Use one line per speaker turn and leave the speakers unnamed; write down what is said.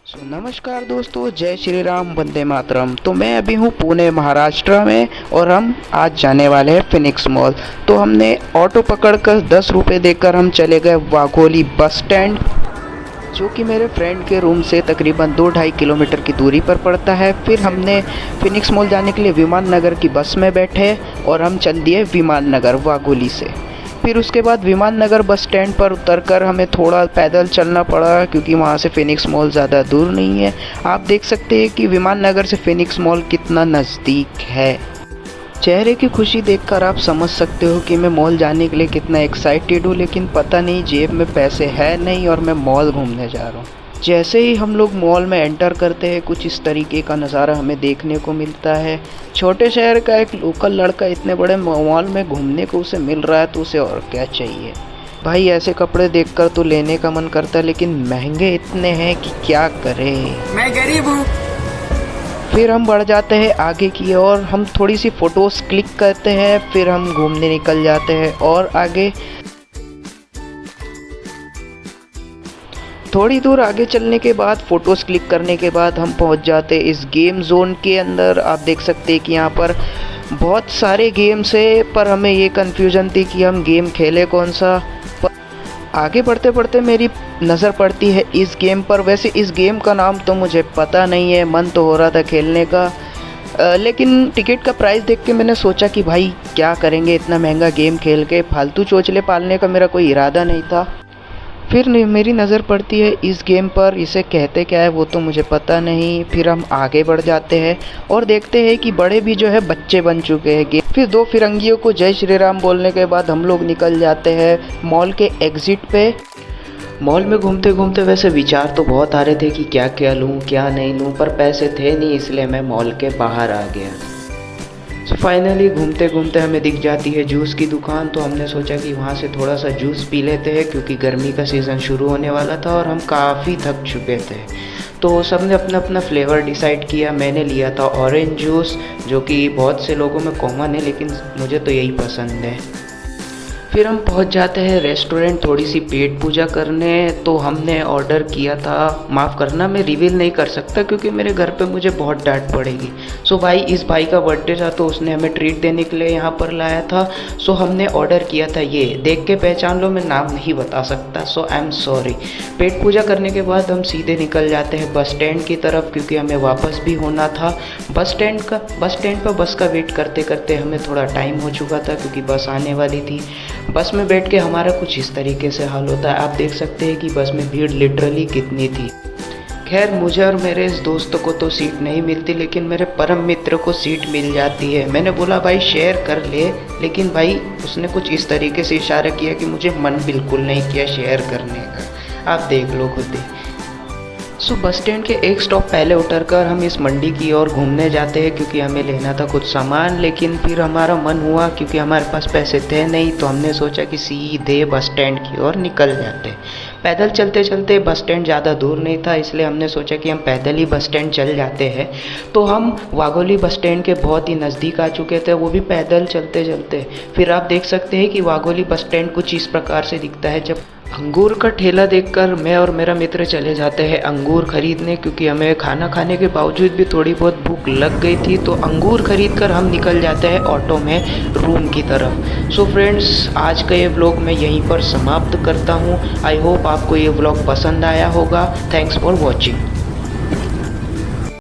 नमस्कार दोस्तों, जय श्री राम, वंदे मातरम। तो मैं अभी हूँ पुणे महाराष्ट्र में और हम आज जाने वाले हैं फिनिक्स मॉल। तो हमने ऑटो पकड़कर 10 रुपये देकर हम चले गए वाघोली बस स्टैंड, जो कि मेरे फ्रेंड के रूम से तकरीबन 2-2.5 किलोमीटर की दूरी पर पड़ता है। फिर हमने फिनिक्स मॉल जाने के लिए विमान नगर की बस में बैठे और हम चल दिए विमान नगर वाघोली से। फिर उसके बाद विमान नगर बस स्टैंड पर उतरकर हमें थोड़ा पैदल चलना पड़ा, क्योंकि वहाँ से फिनिक्स मॉल ज़्यादा दूर नहीं है। आप देख सकते हैं कि विमान नगर से फिनिक्स मॉल कितना नज़दीक है। चेहरे की खुशी देखकर आप समझ सकते हो कि मैं मॉल जाने के लिए कितना एक्साइटेड हूँ, लेकिन पता नहीं जेब में पैसे है नहीं और मैं मॉल घूमने जा रहा हूँ। जैसे ही हम लोग मॉल में एंटर करते हैं, कुछ इस तरीके का नज़ारा हमें देखने को मिलता है। छोटे शहर का एक लोकल लड़का इतने बड़े मॉल में घूमने को उसे मिल रहा है, तो उसे और क्या चाहिए। भाई ऐसे कपड़े देखकर तो लेने का मन करता है, लेकिन महंगे इतने हैं कि क्या करें।
मैं गरीब हूँ।
फिर हम बढ़ जाते हैं आगे की ओर, हम थोड़ी सी फ़ोटोज़ क्लिक करते हैं, फिर हम घूमने निकल जाते हैं और आगे। थोड़ी दूर आगे चलने के बाद, फ़ोटोज़ क्लिक करने के बाद हम पहुंच जाते इस गेम जोन के अंदर। आप देख सकते हैं कि यहाँ पर बहुत सारे गेम्स है, पर हमें ये कन्फ्यूज़न थी कि हम गेम खेले कौन सा। पर आगे बढ़ते बढ़ते मेरी नज़र पड़ती है इस गेम पर। वैसे इस गेम का नाम तो मुझे पता नहीं है, मन तो हो रहा था खेलने का, लेकिन टिकट का प्राइस देख के मैंने सोचा कि भाई क्या करेंगे इतना महंगा गेम खेल के, फालतू चोचले पालने का मेरा कोई इरादा नहीं था। फिर मेरी नज़र पड़ती है इस गेम पर, इसे कहते क्या है वो तो मुझे पता नहीं। फिर हम आगे बढ़ जाते हैं और देखते हैं कि बड़े भी जो है बच्चे बन चुके हैं गेम। फिर 2 फिरंगियों को जय श्री राम बोलने के बाद हम लोग निकल जाते हैं मॉल के एग्ज़िट पे। मॉल में घूमते घूमते वैसे विचार तो बहुत आ रहे थे कि क्या क्या लूँ क्या नहीं लूँ, पर पैसे थे नहीं, इसलिए मैं मॉल के बाहर आ गया। सो फाइनली घूमते घूमते हमें दिख जाती है जूस की दुकान। तो हमने सोचा कि वहाँ से थोड़ा सा जूस पी लेते हैं, क्योंकि गर्मी का सीज़न शुरू होने वाला था और हम काफ़ी थक चुके थे। तो सबने अपना अपना फ्लेवर डिसाइड किया। मैंने लिया था ऑरेंज जूस, जो कि बहुत से लोगों में कॉमन है, लेकिन मुझे तो यही पसंद है। फिर हम पहुंच जाते हैं रेस्टोरेंट थोड़ी सी पेट पूजा करने। तो हमने ऑर्डर किया था, माफ़ करना मैं रिवील नहीं कर सकता क्योंकि मेरे घर पे मुझे बहुत डांट पड़ेगी। सो भाई, इस भाई का बर्थडे था तो उसने हमें ट्रीट देने के लिए यहाँ पर लाया था। सो हमने ऑर्डर किया था, ये देख के पहचान लो, मैं नाम नहीं बता सकता, सो आई एम सॉरी। पेट पूजा करने के बाद हम सीधे निकल जाते हैं बस स्टैंड की तरफ, क्योंकि हमें वापस भी होना था। बस स्टैंड पर बस का वेट करते करते हमें थोड़ा टाइम हो चुका था, क्योंकि बस आने वाली थी। बस में बैठ के हमारा कुछ इस तरीके से हाल होता है। आप देख सकते हैं कि बस में भीड़ लिटरली कितनी थी। खैर, मुझे और मेरे इस दोस्त को तो सीट नहीं मिलती, लेकिन मेरे परम मित्र को सीट मिल जाती है। मैंने बोला भाई शेयर कर ले, लेकिन भाई उसने कुछ इस तरीके से इशारा किया कि मुझे मन बिल्कुल नहीं किया शेयर करने का। आप देख लो खुद ही। सो बस स्टैंड के एक स्टॉप पहले उतरकर हम इस मंडी की ओर घूमने जाते हैं, क्योंकि हमें लेना था कुछ सामान। लेकिन फिर हमारा मन हुआ, क्योंकि हमारे पास पैसे थे नहीं, तो हमने सोचा कि सीधे बस स्टैंड की ओर निकल जाते। पैदल चलते चलते, बस स्टैंड ज़्यादा दूर नहीं था, इसलिए हमने सोचा कि हम पैदल ही बस स्टैंड चल जाते हैं। तो हम वाघोली बस स्टैंड के बहुत ही नज़दीक आ चुके थे, वो भी पैदल चलते चलते। फिर आप देख सकते हैं कि वाघोली बस स्टैंड कुछ इस प्रकार से दिखता है। जब अंगूर का ठेला देखकर मैं और मेरा मित्र चले जाते हैं अंगूर खरीदने, क्योंकि हमें खाना खाने के बावजूद भी थोड़ी बहुत भूख लग गई थी। तो अंगूर खरीद कर हम निकल जाते हैं ऑटो में रूम की तरफ। सो फ्रेंड्स, आज का ये व्लॉग मैं यहीं पर समाप्त करता हूँ। आई होप आपको ये व्लॉग पसंद आया होगा। Thanks for watching.